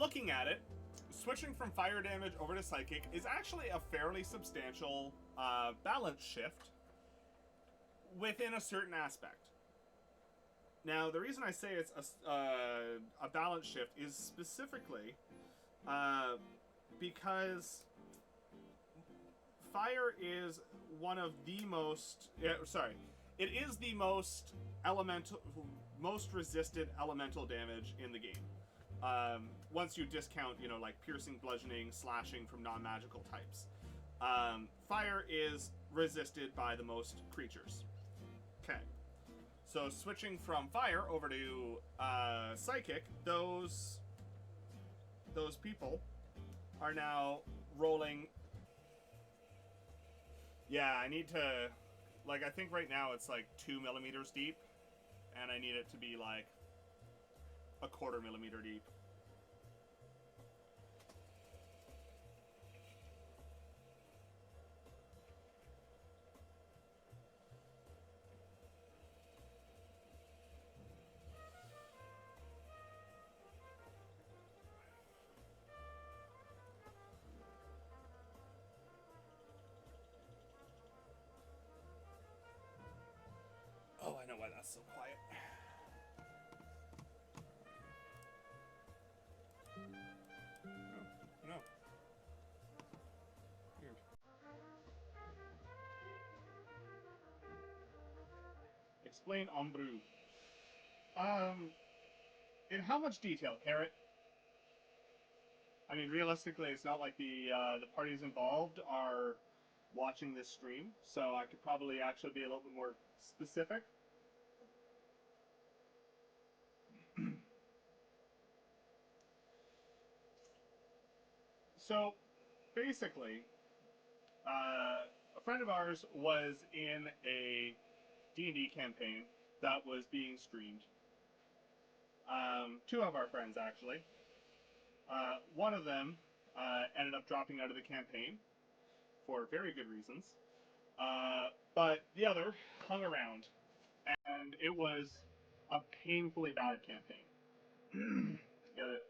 looking at it, switching from fire damage over to psychic is actually a fairly substantial balance shift within a certain aspect. Now, the reason I say it's a balance shift is specifically because fire is one of the most. It is the most resisted elemental damage in the game. Once you discount, like piercing, bludgeoning, slashing from non-magical types. Fire is resisted by the most creatures. Okay. So switching from fire over to psychic, those people are now rolling. Yeah, I need to, I think right now it's 2 millimeters deep, and I need it to be a 1/4 millimeter deep. Oh, I know why that's so quiet. No. Weird. Explain Ombrou. In how much detail, Carrot? I mean, realistically, it's not like the parties involved are watching this stream, so I could probably actually be a little bit more specific. So, basically, a friend of ours was in a D&D campaign that was being streamed. Two of our friends, actually. One of them ended up dropping out of the campaign for very good reasons. But the other hung around, and it was a painfully bad campaign. Get it?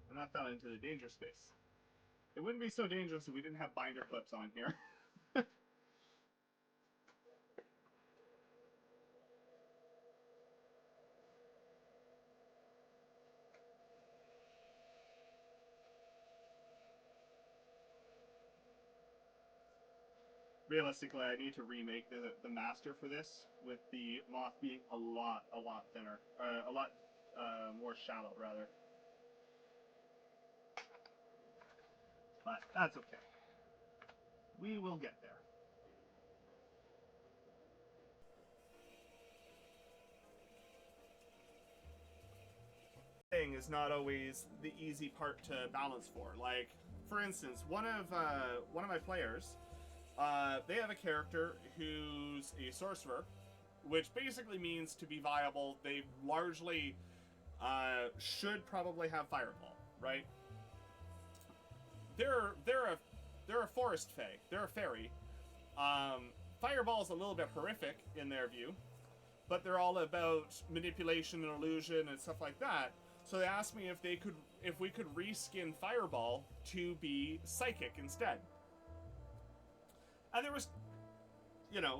And that fell into the danger space. It wouldn't be so dangerous if we didn't have binder clips on here. Realistically, I need to remake the master for this, with the moth being a lot thinner, a lot more shallow, rather. But that's okay. We will get there. Thing is not always the easy part to balance for. Like, for instance, one of my players, they have a character who's a sorcerer, which basically means to be viable, they largely should probably have Fireball, right? They're a forest fae. They're a fairy. Fireball's a little bit horrific in their view, but they're all about manipulation and illusion and stuff like that. So they asked me if we could reskin Fireball to be psychic instead. And there was,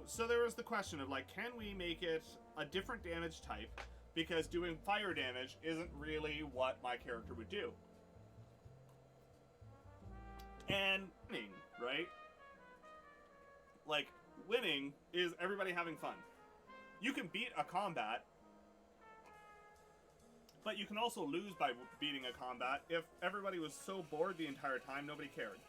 so there was the question of can we make it a different damage type, because doing fire damage isn't really what my character would do. And winning, right? Winning is everybody having fun. You can beat a combat, but you can also lose by beating a combat if everybody was so bored the entire time nobody cared.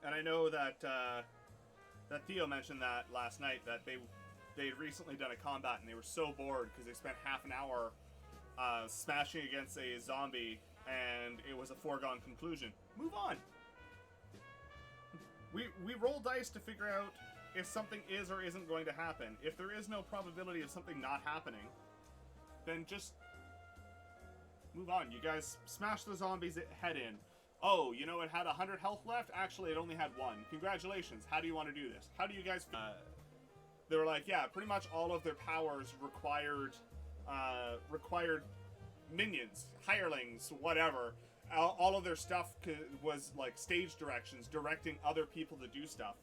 And I know that that Theo mentioned that last night, that they'd recently done a combat and they were so bored because they spent half an hour smashing against a zombie and it was a foregone conclusion. Move on. We roll dice to figure out if something is or isn't going to happen. If there is no probability of something not happening, then just move on. You guys smash the zombie's head in. Oh, it had 100 health left? Actually, it only had 1. Congratulations. How do you want to do this? How do you guys... they were like, yeah, pretty much all of their powers required minions, hirelings, whatever. All of their stuff was like stage directions, directing other people to do stuff.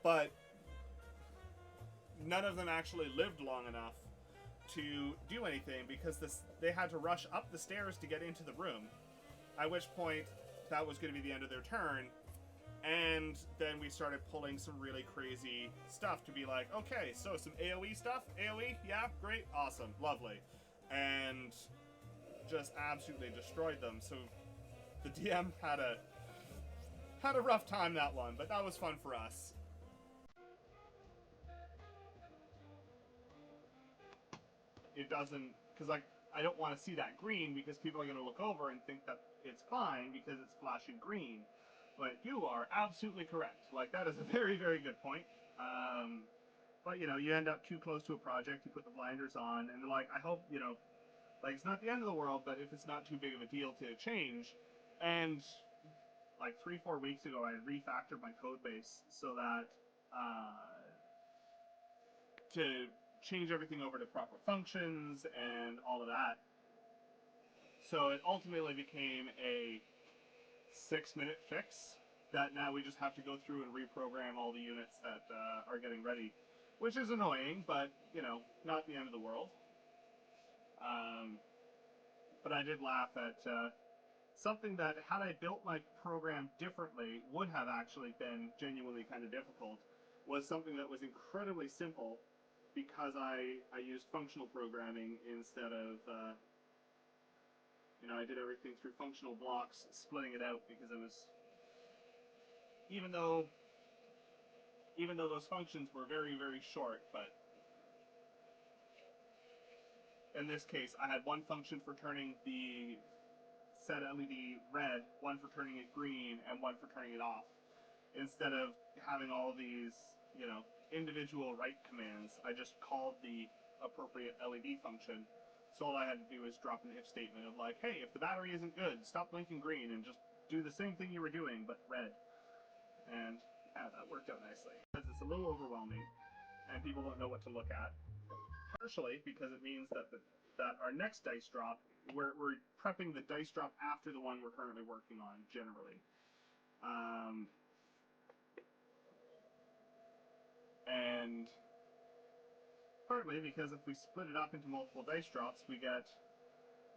But none of them actually lived long enough to do anything because they had to rush up the stairs to get into the room. At which point, that was going to be the end of their turn. And then we started pulling some really crazy stuff to be like, okay, so some AoE stuff? AoE? Yeah, great, awesome, lovely. And just absolutely destroyed them. So the DM had a rough time that one, but that was fun for us. It doesn't, because like I don't want to see that green because people are going to look over and think that it's fine because it's flashing green. But you are absolutely correct. Like that is a very, very good point. But you know, you end up too close to a project, you put the blinders on, and like I hope like it's not the end of the world, but if it's not too big of a deal to change. And like 3-4 weeks ago, I refactored my code base so that to change everything over to proper functions and all of that. So it ultimately became a 6-minute fix that now we just have to go through and reprogram all the units that are getting ready, which is annoying, but not the end of the world. But I did laugh at something that, had I built my program differently, would have actually been genuinely kind of difficult, was something that was incredibly simple because I used functional programming instead of, I did everything through functional blocks, splitting it out because it was, even though those functions were very, very short, but in this case, I had one function for turning the set LED red, one for turning it green, and one for turning it off. Instead of having all these, individual write commands, I just called the appropriate LED function. So all I had to do was drop an if statement of like, hey, if the battery isn't good, stop blinking green and just do the same thing you were doing, but red. And yeah, that worked out nicely. Because it's a little overwhelming, and people don't know what to look at. Partially because it means that that our next dice drop, we're prepping the dice drop after the one we're currently working on, generally. And partly because if we split it up into multiple dice drops, we get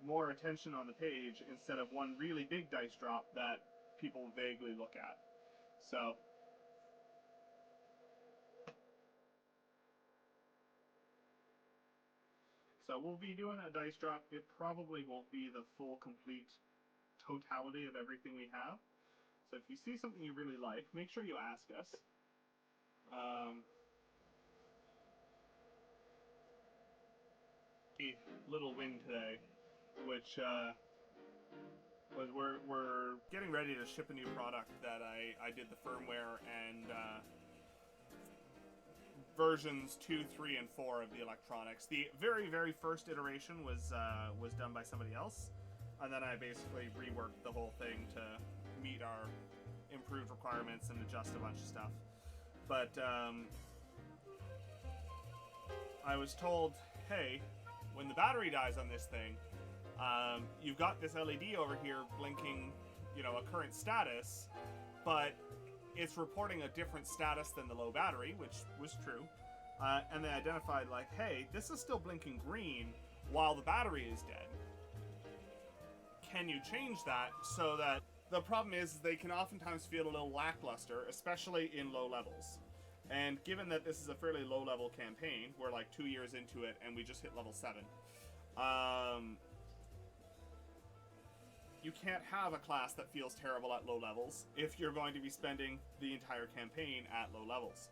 more attention on the page instead of one really big dice drop that people vaguely look at. So we'll be doing a dice drop. It probably won't be the full, complete totality of everything we have. So if you see something you really like, make sure you ask us. A little win today, which was we're getting ready to ship a new product that I did the firmware and versions 2, 3, and 4 of the electronics. The very, very first iteration was done by somebody else, and then I basically reworked the whole thing to meet our improved requirements and adjust a bunch of stuff. But I was told, hey, when the battery dies on this thing, you've got this LED over here blinking, a current status, but it's reporting a different status than the low battery, which was true. And they identified like, hey, this is still blinking green while the battery is dead. Can you change that so that the problem is they can oftentimes feel a little lackluster, especially in low levels. And given that this is a fairly low level campaign, we're like 2 years into it and we just hit level 7. You can't have a class that feels terrible at low levels if you're going to be spending the entire campaign at low levels.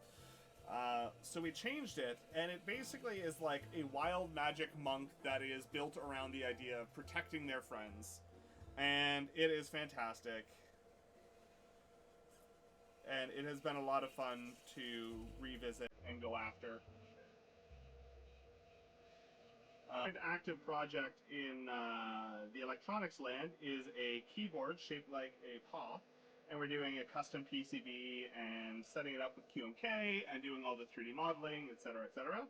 So we changed it, and it basically is like a wild magic monk that is built around the idea of protecting their friends. And it is fantastic. And it has been a lot of fun to revisit and go after. An active project in the electronics land is a keyboard shaped like a paw, and we're doing a custom PCB and setting it up with QMK and doing all the 3D modeling, etc., etc.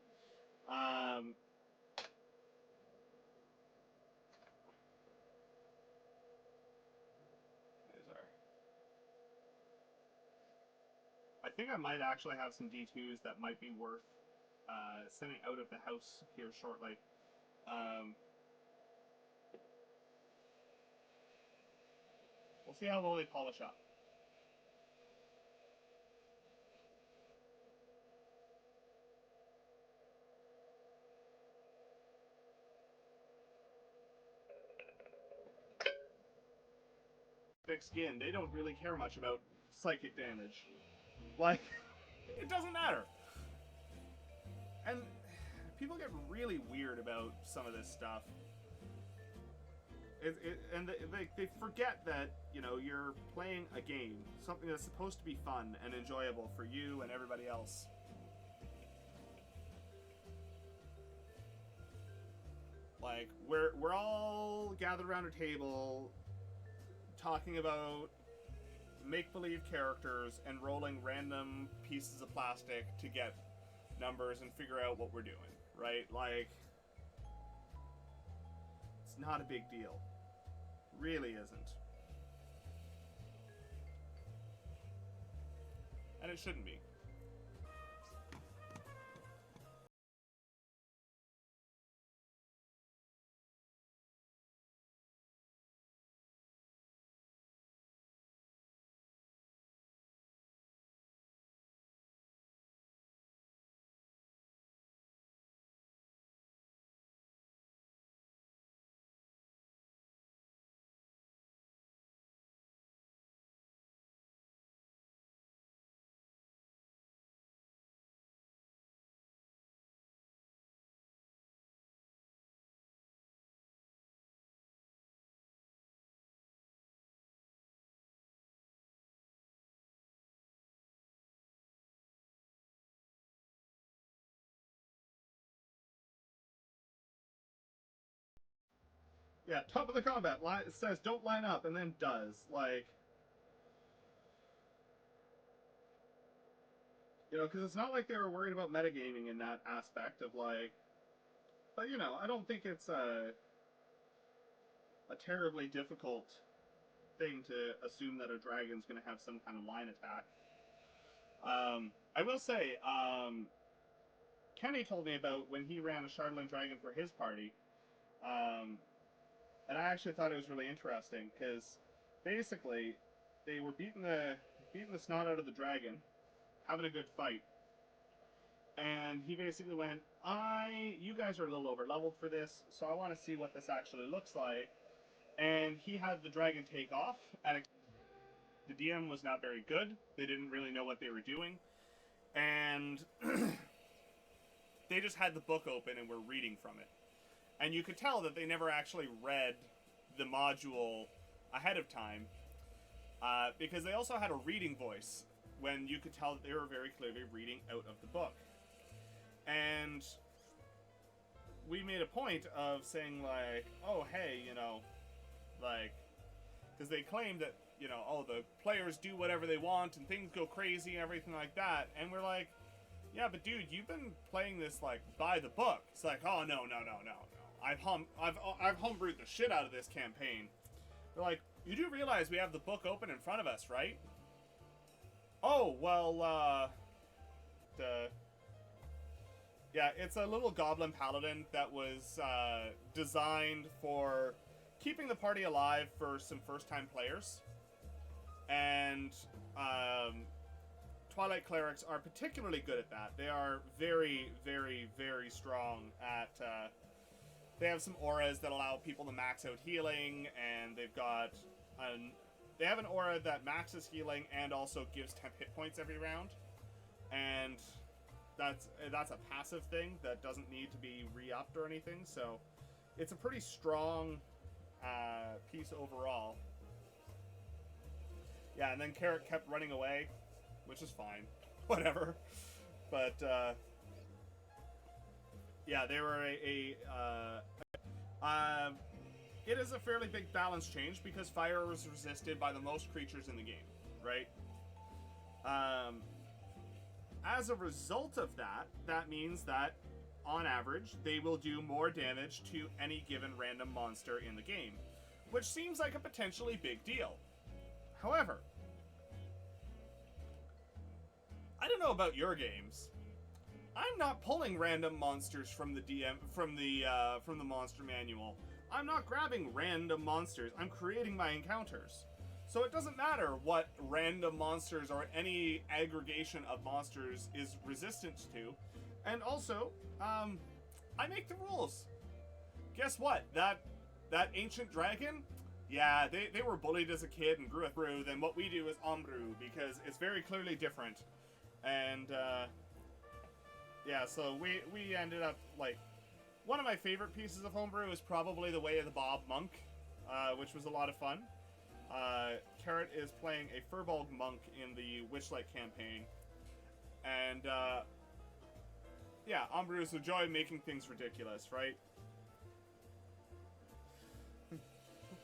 I think I might actually have some D2s that might be worth sending out of the house here shortly. We'll see how well they polish up. Thick skin, they don't really care much about psychic damage. Like, it doesn't matter. And people get really weird about some of this stuff. And they forget that, you know, you're playing a game, something that's supposed to be fun and enjoyable for you and everybody else. Like, we're all gathered around a table talking about make-believe characters and rolling random pieces of plastic to get numbers and figure out what we're doing, right? Like, it's not a big deal. Really isn't. And it shouldn't be. Yeah, top of the combat. It says don't line up and then does. Like, you know, because it's not like they were worried about metagaming in that aspect of, like, but, you know, I don't think it's a terribly difficult thing to assume that a dragon's going to have some kind of line attack. I will say, Kenny told me about when he ran a Shardland Dragon for his party, and I actually thought it was really interesting because basically they were beating the snot out of the dragon, having a good fight, and he basically went, you guys are a little over leveled for this, so I want to see what this actually looks like. And he had the dragon take off, and the DM was not very good. They didn't really know what they were doing, and they just had the book open and were reading from it. And you could tell that they never actually read the module ahead of time, because they also had a reading voice when you could tell that they were very clearly reading out of the book. And we made a point of saying, like, oh, hey, you know, like, because they claimed that, you know, oh, the players do whatever they want and things go crazy and everything like that. And we're like, yeah, but dude, you've been playing this, like, by the book. It's like, oh, no. I've homebrewed the shit out of this campaign. They're like, you do realize we have the book open in front of us, right? Oh, well, yeah, it's a little goblin paladin that was designed for keeping the party alive for some first-time players. And Twilight Clerics are particularly good at that. They are very, very, very strong at... they have some auras that allow people to max out healing, and they've got... they have an aura that maxes healing and also gives 10 hit points every round. And that's a passive thing that doesn't need to be re-upped or anything, so it's a pretty strong piece overall. Yeah, and then Carrot kept running away, which is fine. Whatever. But, yeah, they were it is a fairly big balance change because fire was resisted by the most creatures in the game. right? Um, as a result of that, that means that on average, they will do more damage to any given random monster in the game, which seems like a potentially big deal. However, I don't know about your games. I'm not pulling random monsters from the from the monster manual. I'm not grabbing random monsters. I'm creating my encounters. So it doesn't matter what random monsters or any aggregation of monsters is resistant to. And also, I make the rules. Guess what? That ancient dragon, yeah, they were bullied as a kid and grew up through. Then what we do is Ombru, because it's very clearly different. And yeah, so we ended up, like, one of my favorite pieces of homebrew is probably the Way of the Bob Monk, which was a lot of fun. Carrot is playing a Furbolg Monk in the Witchlight campaign. And yeah, Ombru is the joy of making things ridiculous, right?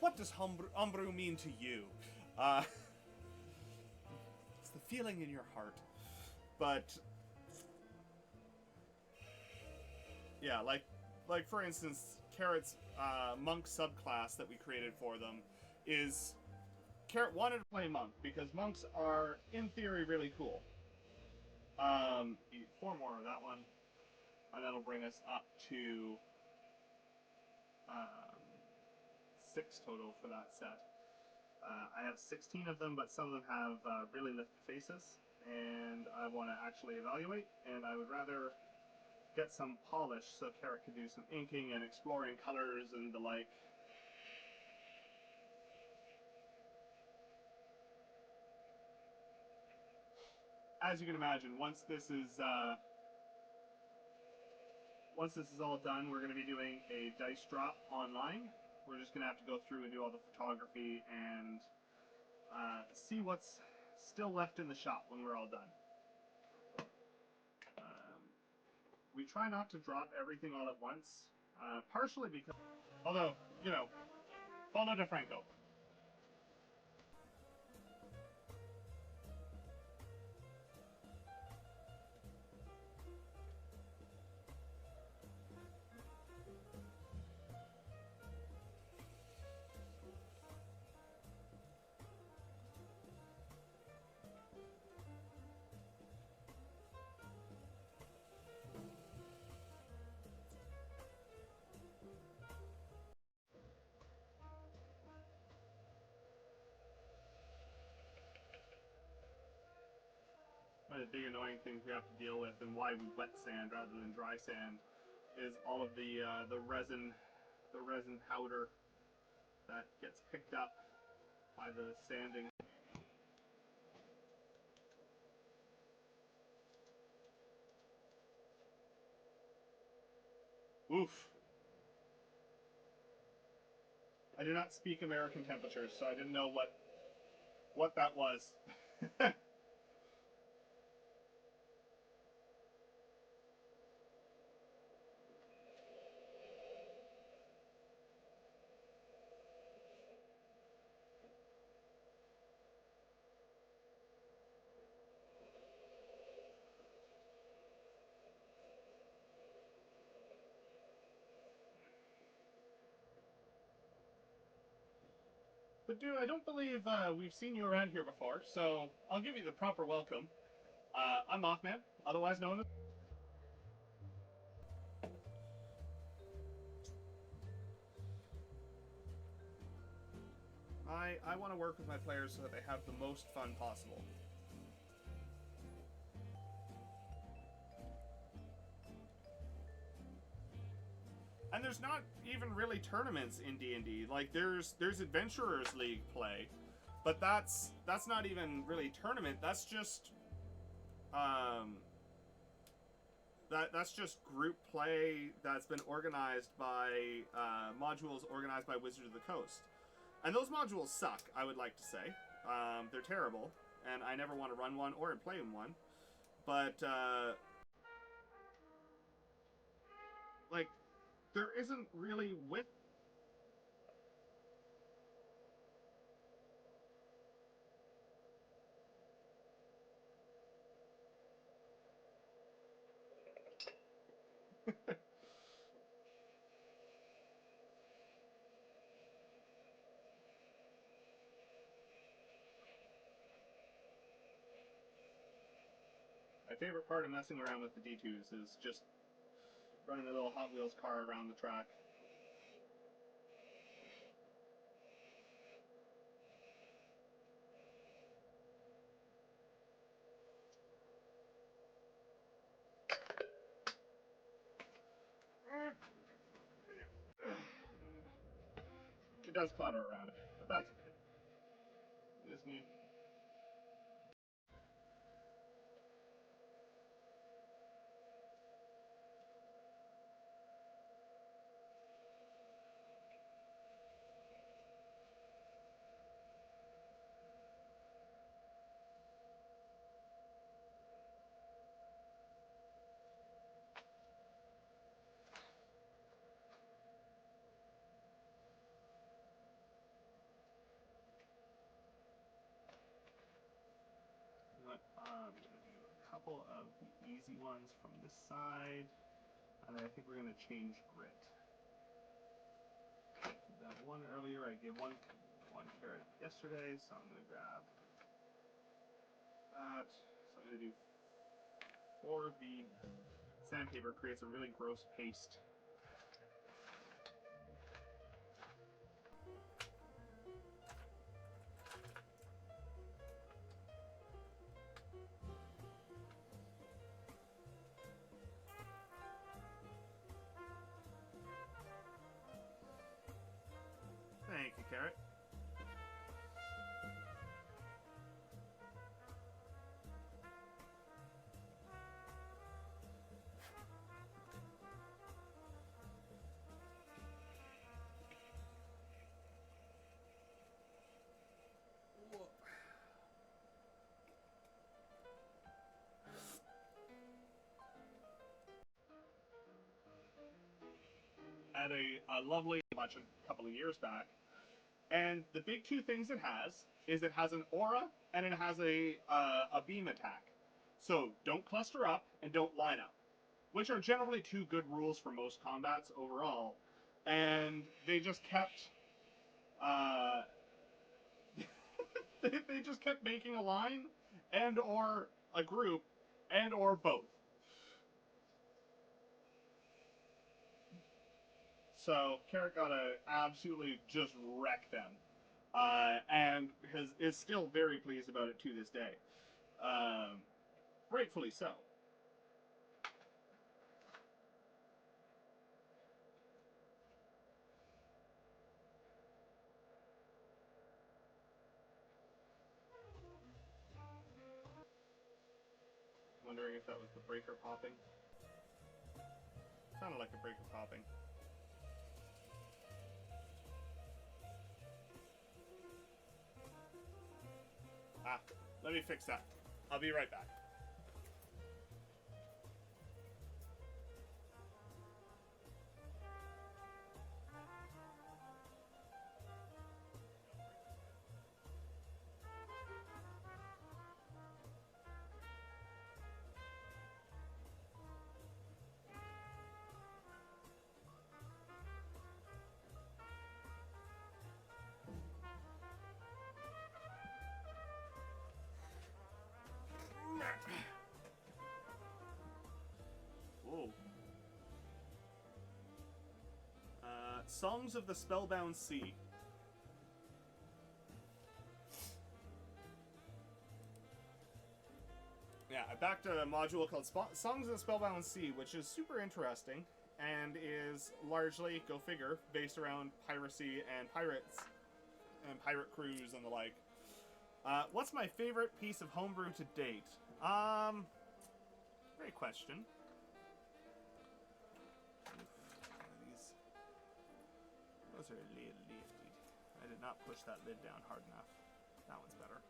What does Ombru mean to you? It's the feeling in your heart. But yeah, like for instance, Carrot's monk subclass that we created for them is Carrot wanted to play monk because monks are in theory really cool. Eat 4 more of that one, and that'll bring us up to 6 total for that set. I have 16 of them, but some of them have really lifted faces, and I want to actually evaluate, and I would rather get some polish so Carrot can do some inking and exploring colors and the like. As you can imagine, once this is all done, we're going to be doing a dice drop online. We're just going to have to go through and do all the photography and see what's still left in the shop when we're all done. We try not to drop everything all at once, partially because, although, you know, Paulo DeFranco. One of the big annoying things we have to deal with, and why we wet sand rather than dry sand, is all of the resin powder that gets picked up by the sanding. Oof. I do not speak American temperatures, so I didn't know what that was. But dude, I don't believe we've seen you around here before, so I'll give you the proper welcome. I'm Mothman, otherwise known as... I want to work with my players so that they have the most fun possible. And there's not even really tournaments in D&D. Like there's Adventurers League play, but that's not even really tournament. That's just that's just group play that's been organized by modules organized by Wizards of the Coast. And those modules suck, I would like to say. They're terrible, and I never want to run one or play in one. But like, there isn't really with... My favorite part of messing around with the D2s is just running a little Hot Wheels car around the track. It does clutter around, but that's okay. Just need. I'm going to do a couple of the easy ones from this side, and I think we're going to change grit. That one earlier, I gave one carat yesterday, so I'm going to grab that. So I'm going to do 4 of the sandpaper. Creates a really gross paste. Thank you, Carrot. Had a lovely bunch a couple of years back, and the big two things it has an aura and it has a beam attack. So don't cluster up and don't line up, which are generally 2 good rules for most combats overall. And they just kept they just kept making a line and or a group and or both. So Carrot got to absolutely just wreck them, and is still very pleased about it to this day. Rightfully so. Wondering if that was the breaker popping. Sounded like a breaker popping. Ah, let me fix that. I'll be right back. Whoa. Songs of the Spellbound Sea. Yeah, I backed a module called Songs of the Spellbound Sea, which is super interesting and is largely, go figure, based around piracy and pirates and pirate crews and the like. What's my favorite piece of homebrew to date? Great question. Those are a little lifted. I did not push that lid down hard enough. That one's better.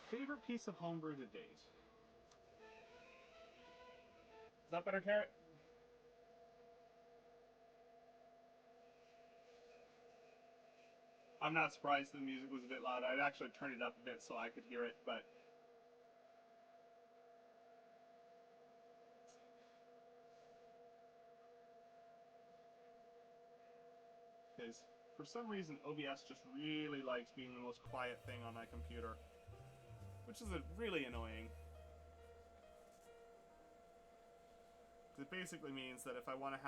Favorite piece of homebrew to date? Is that better, Carrot? I'm not surprised the music was a bit loud. I'd actually turn it up a bit so I could hear it, but... Because For some reason, OBS just really likes being the most quiet thing on my computer, which is really annoying. It basically means that if I want to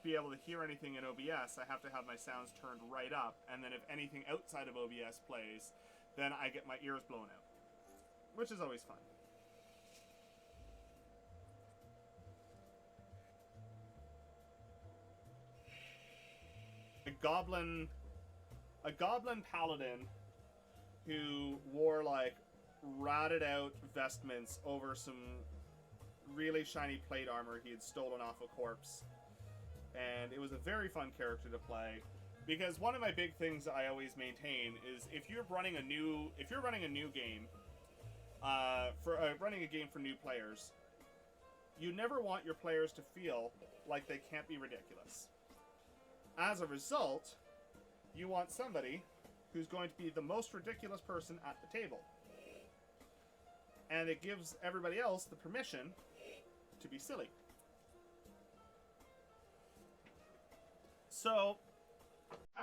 be able to hear anything in OBS, I have to have my sounds turned right up, and then if anything outside of OBS plays, then I get my ears blown out, which is always fun. A goblin paladin who wore like ratted out vestments over some really shiny plate armor he had stolen off a corpse, and it was a very fun character to play, because one of my big things I always maintain is if you're running a new game, running a game for new players, you never want your players to feel like they can't be ridiculous. As a result, you want somebody who's going to be the most ridiculous person at the table, and it gives everybody else the permission to be silly. So,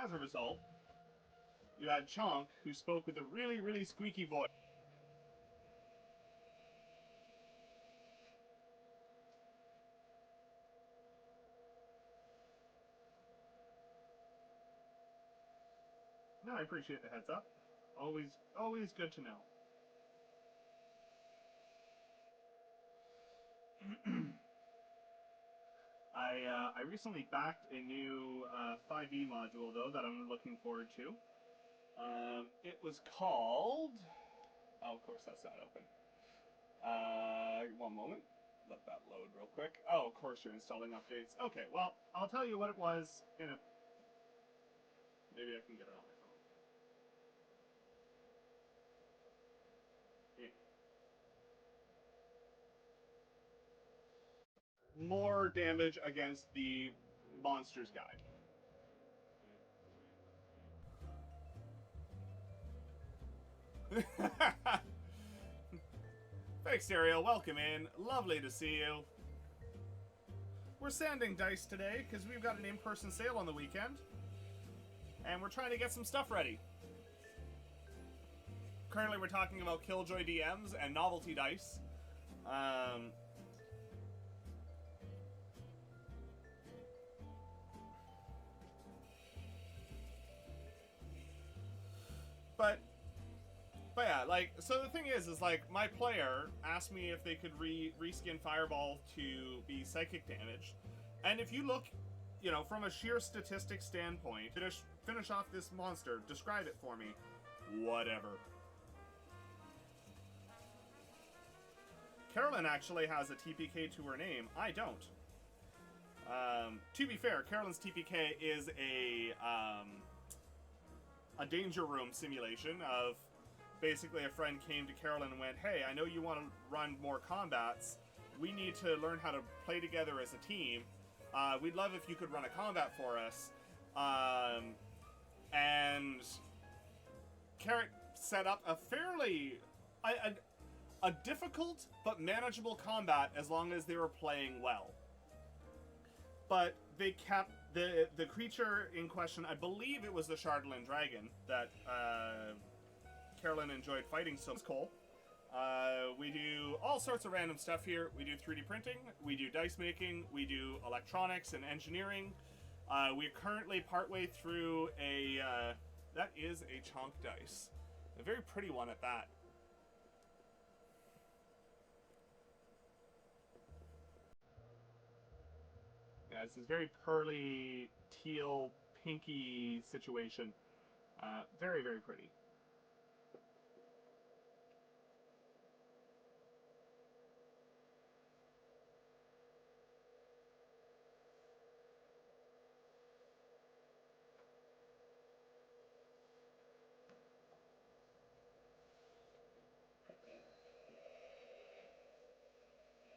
as a result, you had Chonk, who spoke with a really, really squeaky voice. No, I appreciate the heads up. Always good to know. I recently backed a new 5e module, though, that I'm looking forward to. It was called... Oh, of course, that's not open. One moment. Let that load real quick. Oh, of course, you're installing updates. Okay, well, I'll tell you what it was in a... Maybe I can get it on my phone. Yeah. More damage against the Monsters Guide. Thanks, Ariel. Welcome in. Lovely to see you. We're sanding dice today because we've got an in-person sale on the weekend, and we're trying to get some stuff ready. Currently, we're talking about Killjoy DMs and novelty dice. But yeah, like, so the thing is like, my player asked me if they could reskin Fireball to be psychic damage, and if you look, you know, from a sheer statistics standpoint, finish off this monster, describe it for me. Whatever. Carolyn actually has a TPK to her name. I don't. To be fair, Carolyn's TPK is a danger room simulation of basically a friend came to Carolyn and went, hey, I know you want to run more combats. We need to learn how to play together as a team. We'd love if you could run a combat for us. And Carrot set up a fairly... a difficult but manageable combat as long as they were playing well. But they kept the creature in question, I believe it was the Shardland Dragon that Carolyn enjoyed fighting so cool. We do all sorts of random stuff here. We do 3D printing, we do dice making, we do electronics and engineering. We're currently partway through that is a Chonk dice. A very pretty one at that. Yeah, it's this very pearly, teal, pinky situation. Very, very pretty.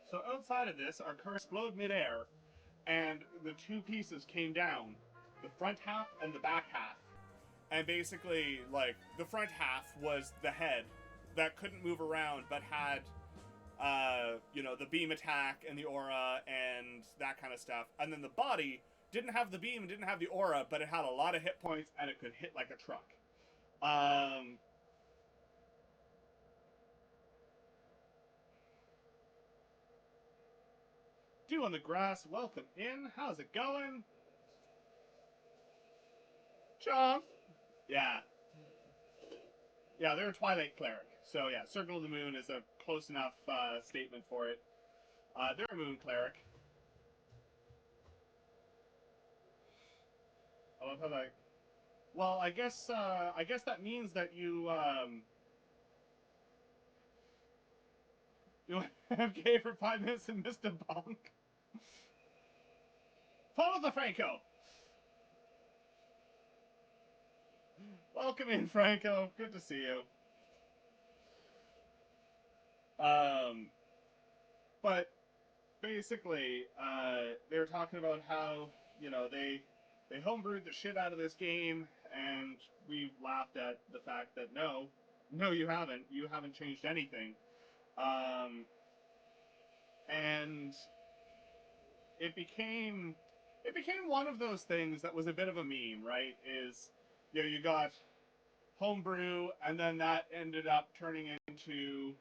So outside of this, our car exploded midair, and the two pieces came down, the front half and the back half. And basically, like, the front half was the head that couldn't move around, but had, you know, the beam attack and the aura and that kind of stuff. And then the body didn't have the beam, didn't have the aura, but it had a lot of hit points and it could hit like a truck. Dew on the grass, welcome in. How's it going? John? Yeah. Yeah, they're a Twilight Cleric. So yeah, Circle of the Moon is a close enough statement for it. They're a Moon Cleric. I love how that. Well, I guess that means that you FK for 5 minutes and missed a bonk. Follow the Franco. Welcome in, Franco. Good to see you. But basically, they were talking about how they homebrewed the shit out of this game, and we laughed at the fact that no, you haven't. You haven't changed anything. And it became one of those things that was a bit of a meme, right? Is you got homebrew, and then that ended up turning into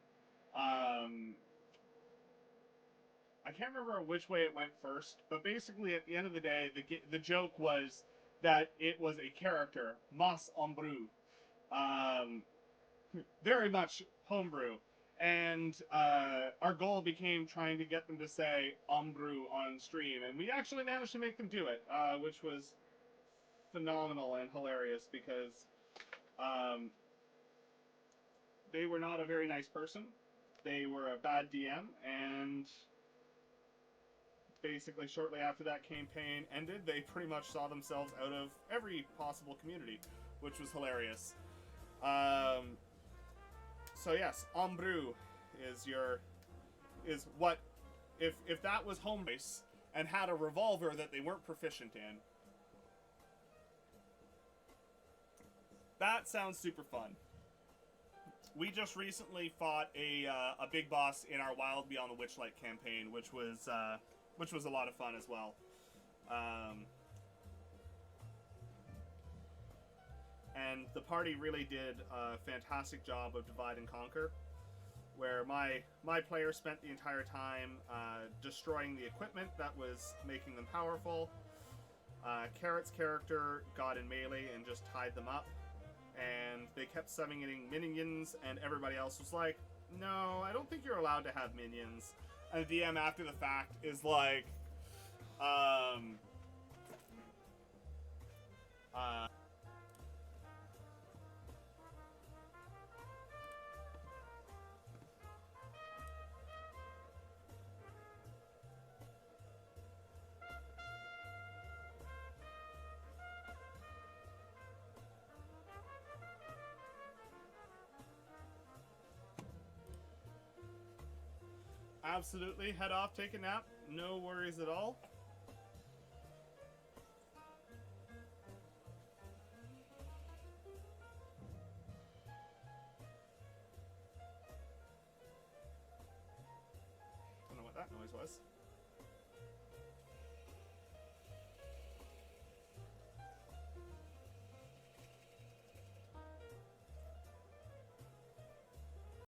I can't remember which way it went first, but basically at the end of the day, the joke was that it was a character, Mas Homebrew, um, very much homebrew, and our goal became trying to get them to say Homebrew on stream, and we actually managed to make them do it, which was phenomenal and hilarious because um, they were not a very nice person. They were a bad DM, and basically shortly after that campaign ended, they pretty much saw themselves out of every possible community, which was hilarious. So yes, Homebrew is what if that was home base and had a revolver that they weren't proficient in. That sounds super fun. We just recently fought a big boss in our Wild Beyond the Witchlight campaign, which was a lot of fun as well. And the party really did a fantastic job of divide and conquer, where my player spent the entire time destroying the equipment that was making them powerful. Carrot's character got in melee and just tied them up, and they kept summoning minions, and everybody else was like, no, I don't think you're allowed to have minions. And the DM after the fact is like, absolutely, head off, take a nap, no worries at all.